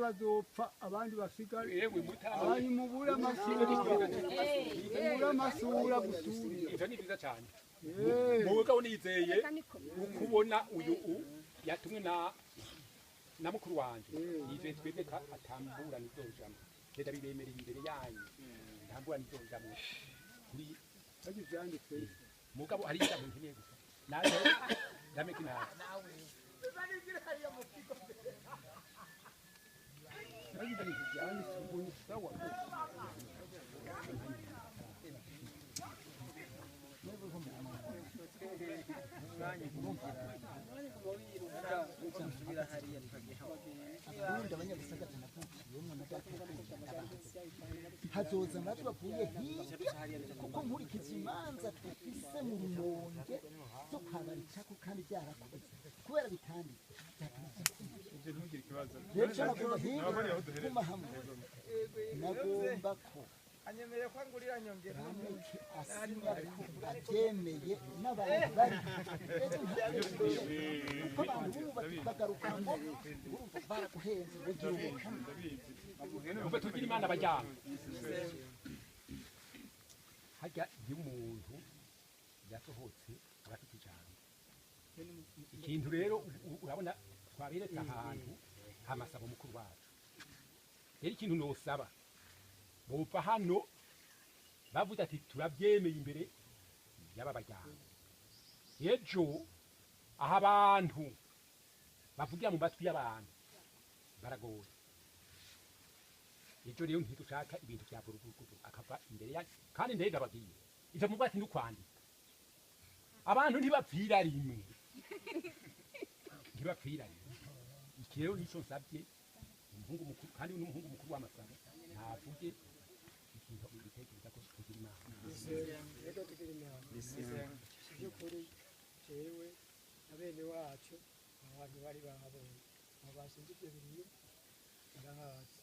bazopfa abandi basigare abantu mubura amasura gusura ivyo ni vyiza cane muga unizeye ukubona uyu yatumwe na mukuru wanje yizeye twebwe atambura nizojamwo reka bibemereye imbere yanyu ntambura nizojamwo kuri bagivyanditse mugabo ari ijambo nkeneye gusa naje ndameke nawe hazoza natwe bavuye hirya kuko nkurikiza imanza dufise mu rumonge zo kwabaricako kandi byarakoze kubera bitanditse ntugire ikibazo rero nagomba hirya guma hamwe nagomba ko anyemeye ko angurira nyongera rameke asinya ko abyemeye n'abantu bari kuko abantu bagaruka ngo urumva baraguhenze ugiruka umve tugira imana bajyana harya iyo umuntu yasohotse arafite ijambo ikintu rero urabona twaberetse ahantu hamasaba mukuru wacu rero ikintu nosaba bopfa hano bavuze ati turabyemeye imbere y'aba bajyana ejo aha abantu bavugira mu matwi y'abantu baragoye ejo rero ntidushaka ibintu bya buruguru akava imbere yacu kandi ndege ababwiye ivyo mu bwati ndukwandika abantu ntibapfira rimwe ntibapfira rimwe iki rero nico nsabye umuhungu mukuru kandi n'umuhungu mukuru w'amasaba ntavuge ikintu bitekereza ko tugira imana rero tugira imana by'ukuri jewe na bene wacu abantu bari bahabonye abashinze ibyo biriyo barahazi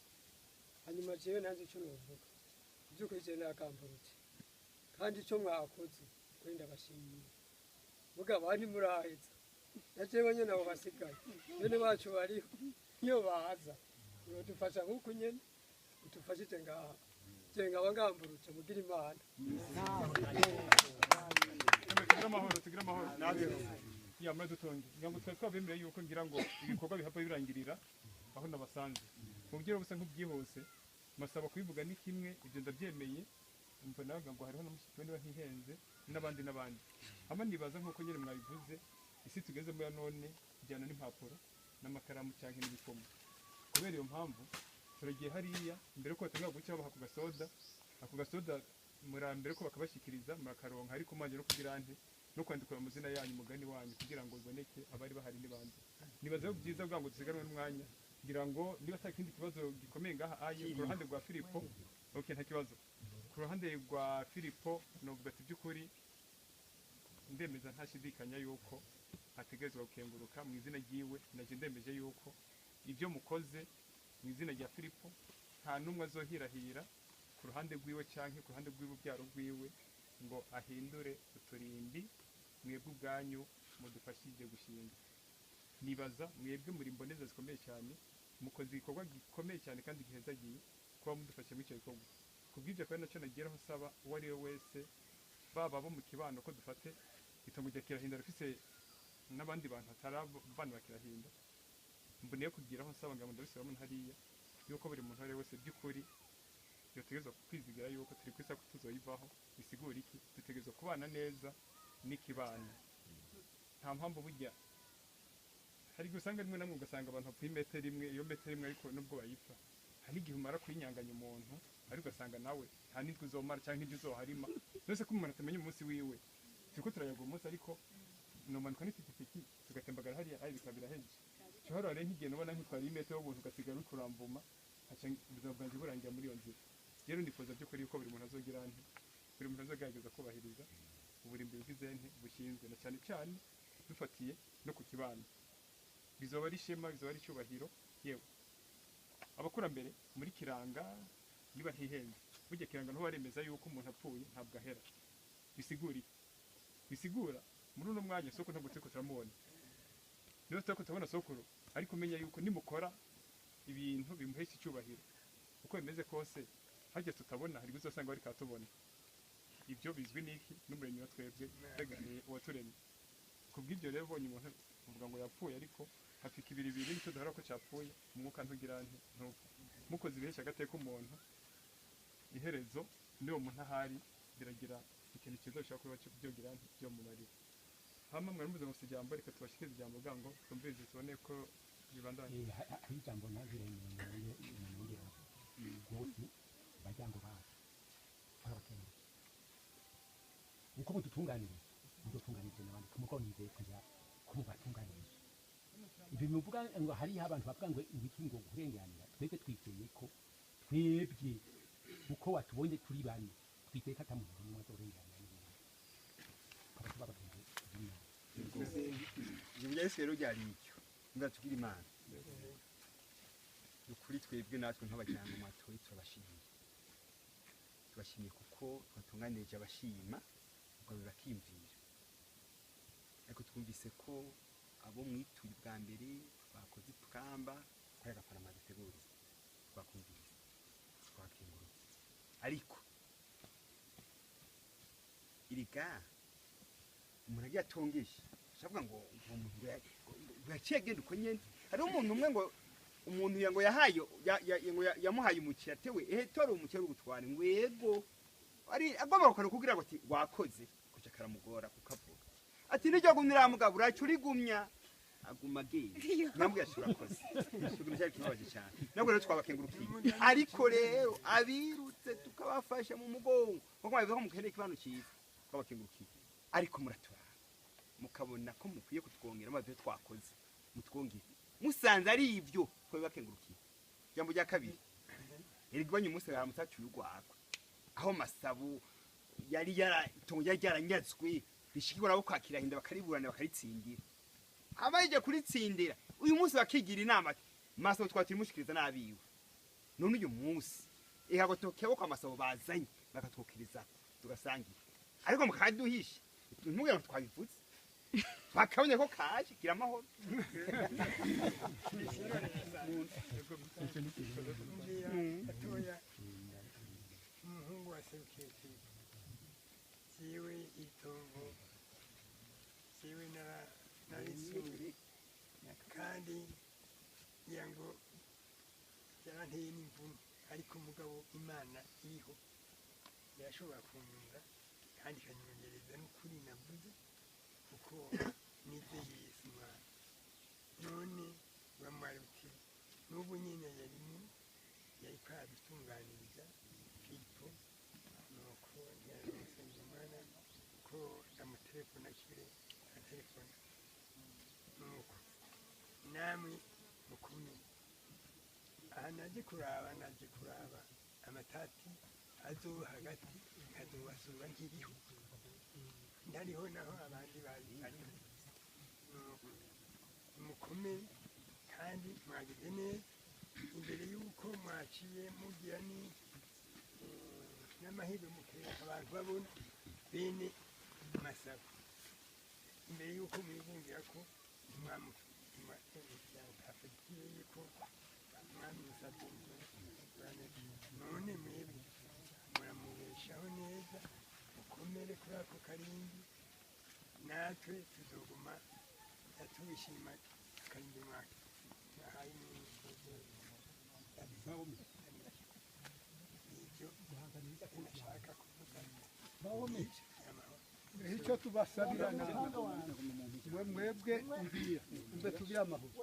hanyuma jewe nanze icyo novuga by'ukuri jewe nakamburutse kandi icyo mwakoze kuri ndabashimira vuga abandi muraheza na jewe nyene abo basigaye bene bacu bariho iyo baza dufasha nk'uko nyene utufashije ngaha jenga wangamburutse mugira imana tugira amahoro ya muri dutonge ngira ngo twari twabemereye yuko ngira ngo ibikorwa bihava birangirira aho nabasanze mu byo busa nk'ubyihuse masaba kubivuga ni kimwe ibyo ndabyemeye umva navuga ngo hariho n'umushiki niba ntihenze n'abandi hama nibaza nk'uko nyine mwabivuze isi tugeze muri none ijyana n'impapuro n'amakaramu cyangwa n'ibikomo kubera iyo mpamvu turagiye hariya mbere ko batangira gucya baha ako gasoda mbere ko bakabashyikiriza murakaronka ariko manje no kugira nte no kwandikura amazina yanyu umugani wanyu kugira ngo biboneke abari bahari n'ibandi nibaza byiza bwa ngo dusiganwe n'umwanya kugira ngo niba atari ikindi kibazo gikomeye ngaha aye ku ruhande rwa Filipo okay nta kibazo ku ruhande rwa Filipo novuga ati by'ukuri ndemeza ntashidikanya yuko hategezwa gukenguruka mu izina ryiwe naje ndemeje yuko ibyo mukoze mu izina rya Filipo nta numwe azohirahira ku ruhande rwiwe canke ku ruhande rw'ibubyaro rwiwe ngo ahindure uturimbi mwebwe ubwanyu mudufashije gushinga nibaza mwebwe muri mboneza zikomeye cyane mukoze igikorwa gikomeye cyane kandi gihezagiye kuba mudufashe muri icyo gikorwa kubw'ibyo kandi nacyo nageraho saba uwo ari we wese baba bo mu kibano ko dufate itongo rya Kirahinda rifise n'abandi bantu atarabana bakirahinda mboneye kugiraho nsaba ngo ndabisubiramo hariya yuko buri muntu ari wese by'ukuri yotegezwa kwizigira yuko turi kwisa ko tuzoyivaho bisigura iki dutegezwa kubana neza n'ikibano nta mpamvu burya hari gusanga rimwe namwe ugasanga abantu bapfuye metero imwe iyo metero imwe ariko nubwo bayipfa hari igihe umara kuyinyanganya umuntu ariko ugasanga nawe nta nitwe uzomara cyangwa ibyo uzoharima byose ko umuntu atamenya umunsi wiwe turiko turayaga umunsi ariko nomanuka n'ipikipiki tugatembagara hariya ari bikaba birahenze cyohora rero nk'igihe nubona nkitwara imetero y'ubuntu ugasigara uri kurambuma ubuzima bwanjye burangira muri iyo nzira rero nifuza by'ukuri yuko buri muntu azogira nte buri muntu azogerageza kubahiriza uburimbi bwize nte bushinzwe na cyane cyane dufatiye no ku kibano bizoba ari ishema bizoba ari icyubahiro yewe abakurambere muri kiranga niba ntihenze burya kiranga ntubaremeza yuko umuntu apfuye ntabwo ahera bisigura muri uno mwanya soko ntabwo turiko turamubona niba turiko turabona sokuru ariko umenya yuko nimukora ibintu bimuhesha icyubahiro uko bimeze kose harya tutabona hari uzosanga bari katubona ibyo bizwi n'iki n'umuremyi wa twebwe beganiye uwaturemye kubw'ibyo rero ubonye umuntu uvuga ngo yapfuye ariko hafika ibiri nicyo duhora ko cyapfuye umwuka ntugira ntupfa mukoze ibihesha agateka umuntu iherezo niwo muntu ahari biragira ikintu cyiza bishobora kuba byogira byo mu marira hama mwari muze gusa ijambo reka tubashikirize ijambo bwa ngo twumvirize tubone ko bibandanye hari ijambo ntazirengeye rwose bajyango bacu barabakeneye uko mudutunganiriza mudutunganirize n'abandi kumukonizeye kujya kubatunganiriza ibyo bivuga ngo hariho abantu bavuga ngo ibiki ngo kurenganira twebwe twizeye ko twebwe uko watubonye turi bane twizeye ko atamuntu n'umwe azorenganira n'ibindi tukaba tubabakeneye ibyo byahise rero byari icyo mbwa tugira imana ukuri twebwe natwe nk'abajyango mwatoye turabashimiye kuko twatunganirije abashima ubwo bakimvira ariko twumvise ko abo mwituye bwa mbere bakoze ipukamba kuri agafarama duteguriza twakumvise twakingurutse ariko iriga umuntu agiye atungisha shavuga ngo umuntu yaciye agenda uko nyene hari umuntu umwe ngo umuntu yango yahaye yamuhaye umukira tewe tora umukira ugutwara ngo yego ari agomba gukora kugira ngo ati wakoze kuca karamugora kukavuga ati nijyo gumira mugabura cyurigumya aguma giye nambwe yashurakoze cyo cyari kibaje cyane nabwo rero twabakengurukiye ariko rero abirutse tukabafasha mu mugongo kuko babivuga mu kene kibano cyiza twabakengurukiye ariko muratura mukabona ko mukwiye kutwongera amazi twakoze mutwongere musanze ari ibyo twabakengurukiye jambo rya kabiri irigwanye umunsi wa mutacu y'ugwako aho masabu yari yaranyazwe rishikibora ko kwakira hinda bakariburana bakaritsindira abaje kuritsindira uyu munsi bakigira inama masabu twatirimushikiriza nabiwe none uyu munsi ihago tokeho kwa masabu bazanye bakatwokiriza tugasangira ariko mukaduhisha ntubwira twabivuze bakabonye ko kaje gira amahoro umuhungu wa Seruketi siwe itongo siwe narisuri kandi yango yaranteye n'imvune ariko umugabo Imana iriho yashobora kunyunga kandi ikanyongereza n'ukuri navuze kuko nizeye Yesu Mwana none bamwari uti n'ubu nyine yari kwabitunganiriza Filipo nuko yamusabye Imana ko amutelefona kire atelefona nuko namwe mukomeye aha naje kuraba amatati azoba hagati nkazobasura nkiriho ndariho naho abandi bari ariho nuko mukomeye kandi mwagize neza imbere y'uko mwaciye mugira n'amahirwe mukera abantu babona bene masaba imbere y'uko mwibungira ko mwamufatiye yuko mwamusabye none mwebwe muramubeshaho neza mukomere kuri ako karindi natwe tuzoguma tubishima akarindi mwaka nahaye ibyo nashaka kuvuga icyo tubasabirana mwebwe umve tubire amahoro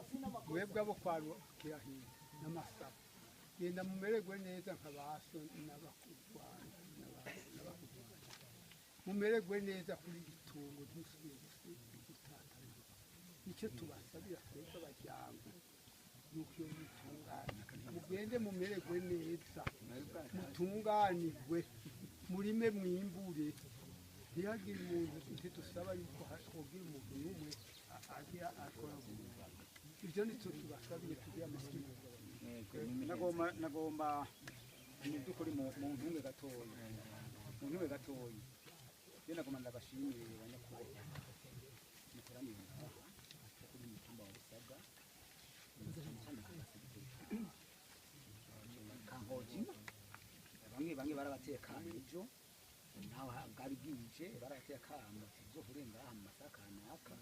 mwebwe abo kwa Kirahinda n'amasaba genda mumererwe neza nk'abaso n'abakurwanya mumererwe neza kuri itungo ry'usubiye gutatana icyo tubasabira twebwe abajyango nuko iyo mutungane mugende mumererwe neza mutunganirwe murime mwimbure ntihagire umuntu ntidusaba yuko hogira umuntu n'umwe agira akora ibyo nicyo tubasabiye tugira amahoro nagomba mu by'ukuri mu ntumwe gatoya iyo nagomba ndabashimire banyakubahwa mukoraniye ngaha kuri mutumba wa Busabwa cyane cyane barateye akamo ejo naho bwari bwije barateye akamo tuzohure ngaha mu masaha kanaka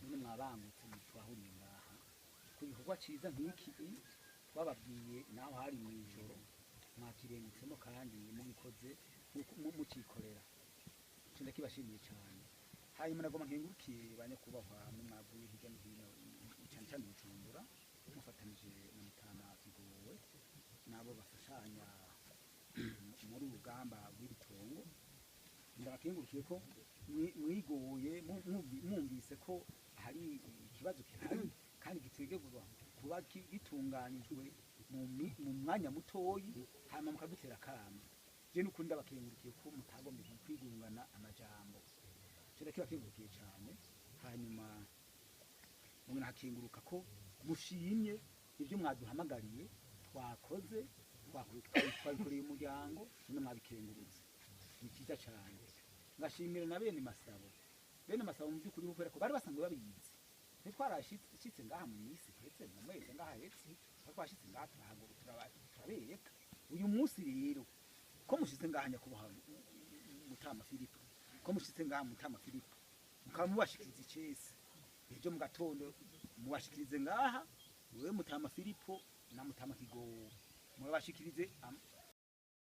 none mwabangutse twahuriye ngaha ku gikorwa ciza nk'iki twababwiye naho hari mu ijoro mwakirengutsemo kandi mugikoze mucikorera ico ndakibashimiye cyane hanyuma nagoma nkengurukiye banyakubahwa mwaguye hirya no hino cyane cyane Bujumbura mufatanije na Mutama Kigowe nabo bafashanya muri urugamba rw'ibitongo ndabakengurukiye ko mwigoye mwumvise ko hari ikibazo kihari kandi gitegurwa kuba gitunganijwe mu mwanya mutoyi hanyuma mukadutera akamo je n'ukuri ndabakengurukiye ko mutagombe kwigungana amajambo cyo kibakengurukiye cyane hanyuma mwe nakenguruka ko mushimye ibyo mwaduhamagariye twakoze twabikoreye umuryango none mwabikengurutse ni cyiza cyane ngashimira na bene masabo mu by'ukuri kubera ko bari basanzwe babizi ntitwarashitse ngaha mu minsi hetse mu mezi ngaha hetse twashitse ngaha turabereka uyu munsi rero ko mushize ngaha nyakubahwa Mutama Filipo ko mushize ngaha Mutama Filipo mukaba mubashikiriza icese ejo mu gatondo mubashikirize ngaha wewe Mutama Filipo na Mutama Kigowe mubashikirize